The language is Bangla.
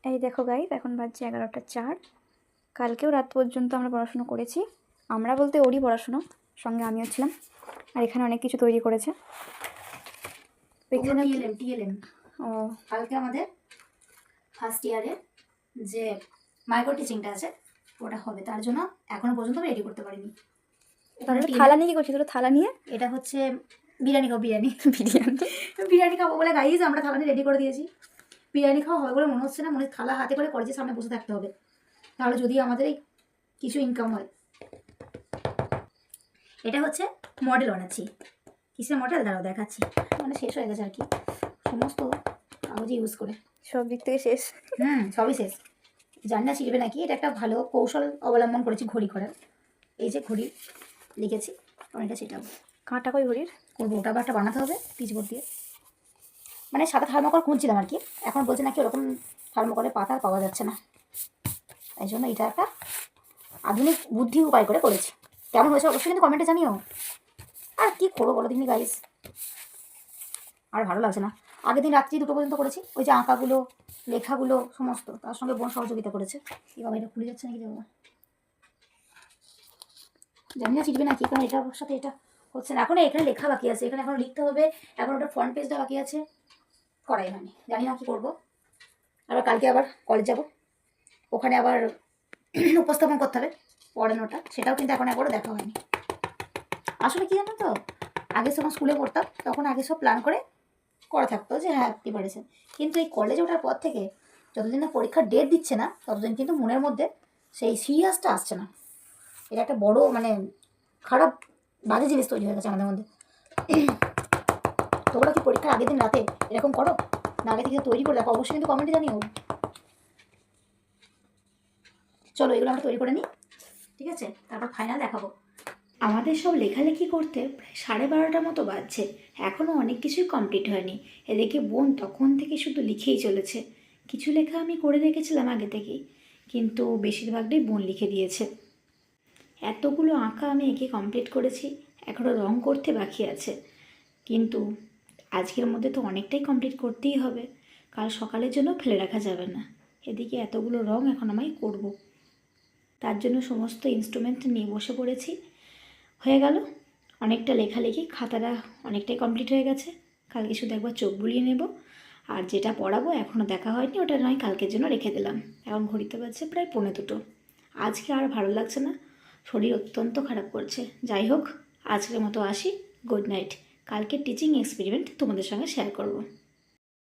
এই দেখো গাইস, এখন বাজছে 11টা 4। কালকেও রাত পর্যন্ত আমরা পড়াশুনো করেছি। আমরা বলতে ওরই পড়াশুনো, সঙ্গে আমিও ছিলাম। আর এখানে অনেক কিছু তৈরি করেছে। এখানে টিএলএম ও কালকে আমাদের ফার্স্ট ইয়ারের যে মাইক্রো টিচিংটা আছে ওটা হবে, তার জন্য এখনো পর্যন্ত রেডি করতে পারিনি। তাহলে থালা নিয়ে কি করছিস? থালা নিয়ে এটা হচ্ছে বিরিয়ানি খাবো, বিরিয়ানি বিরিয়ানি বিরিয়ানি খাবো বলে গাইজ আমরা থালা নিয়ে রেডি করে দিয়েছি। বিরিয়ানি খাওয়া হবে বলে মনে হচ্ছে না, মনে থালা হাতে করে কলেজের সামনে বসে থাকতে হবে, তাহলে যদি আমাদের এই কিছু ইনকাম হয়। এটা হচ্ছে মডেল বানাচ্ছি। কিসের মডেল দাঁড়াও দেখাচ্ছি, মানে শেষ হয়ে গেছে আর কি, সমস্ত কাগজ ইউজ করে সব দিক থেকে শেষ। সবই শেষ। জানি না শিখবে নাকি, এটা একটা ভালো কৌশল অবলম্বন করেছি ঘড়ি করার। এই যে ঘড়ি লিখেছি, এটা সেটাও কাঁটা কই ঘড়ির করবো, ওটা আবার একটা বানাতে হবে পিচবোর্ড দিয়ে। মানে সাদা থার্মোকল খুঁজছিলাম আর কি, এখন বলছে নাকি ওরকম থার্মোকলের পাতা পাওয়া যাচ্ছে না, তাই জন্য এটা একটা আধুনিক বুদ্ধি উপায় করে করেছি। কেমন হয়েছে অবশ্যই কিন্তু কমেন্টে জানিও। আর কি করবো বলো দিনই গাইস, আর ভালো লাগছে না। আগের দিন রাত্রি 2টো পর্যন্ত করেছি, ওই যে আঁকাগুলো লেখাগুলো সমস্ত, তার সঙ্গে বোন সহযোগিতা করেছে। কি বাবা, এটা খুলে যাচ্ছে নাকি বাবা, জানি না শিখবে নাকি, কারণ এটার সাথে এটা হচ্ছে না। এখন এখানে লেখা বাকি আছে, এখানে এখন লিখতে হবে, এখন ওটা ফ্রন্ট পেজটা বাকি আছে, করাই হয়নি, জানি না কি করবো। আবার কালকে আবার কলেজ যাব, ওখানে আবার উপস্থাপন করতে হবে পড়ানোটা, সেটাও কিন্তু এখন একবারও দেখা হয়নি। আসলে কি জানো তো, আগে যখন স্কুলে পড়তাম তখন আগে সব প্ল্যান করে করা থাকতো যে হ্যাঁ প্রিপারেশন, কিন্তু এই কলেজে ওঠার পর থেকে যতদিন না পরীক্ষার ডেট দিচ্ছে না ততদিন কিন্তু মনের মধ্যে সেই সিরিয়াসটা আসছে না। এটা একটা বড় মানে খারাপ বাজে জিনিস তৈরি হয়ে গেছে আমাদের মধ্যে। তোমরা কি পরীক্ষার আগের দিন রাতে এরকম করো না? আগে থেকে তৈরি করে দেখো, অবশ্যই কিন্তু কমেন্টে জানিও। চলো এগুলো আমরা তৈরি করে নিই, ঠিক আছে, তারপর ফাইনাল দেখাবো। আমাদের সব লেখালেখি করতে প্রায় 12:30টার মতো বাজছে, এখনও অনেক কিছুই কমপ্লিট হয়নি। এদিকে বোন তখন থেকে শুধু লিখেই চলেছে। কিছু লেখা আমি করে রেখেছিলাম আগে থেকেই, কিন্তু বেশিরভাগটাই বোন লিখে দিয়েছে। এতগুলো আঁকা আমি এঁকে কমপ্লিট করেছি, এখনও রং করতে বাকি আছে, কিন্তু আজকের মধ্যে তো অনেকটাই কমপ্লিট করতেই হবে, কাল সকালের জন্য ফেলে রাখা যাবে না। এদিকে এতগুলো রং এখন আমি করব, তার জন্য সমস্ত ইনস্ট্রুমেন্ট নিয়ে বসে পড়েছি। হয়ে গেল অনেকটা লেখালেখি, খাতাটা অনেকটাই কমপ্লিট হয়ে গেছে। কালকে শুধু একবার চোখ বুলিয়ে নেব, আর যেটা পড়াবো এখনও দেখা হয়নি, ওটা নয় কালকের জন্য রেখে দিলাম। এখন ঘড়িতে বাজছে প্রায় 1:45। আজকে আর ভালো লাগছে না, শরীর অত্যন্ত খারাপ করছে। যাই হোক, আজকের মতো আসি, গুড নাইট। কালকে টিচিং এক্সপেরিমেন্ট তোমাদের সঙ্গে শেয়ার করব।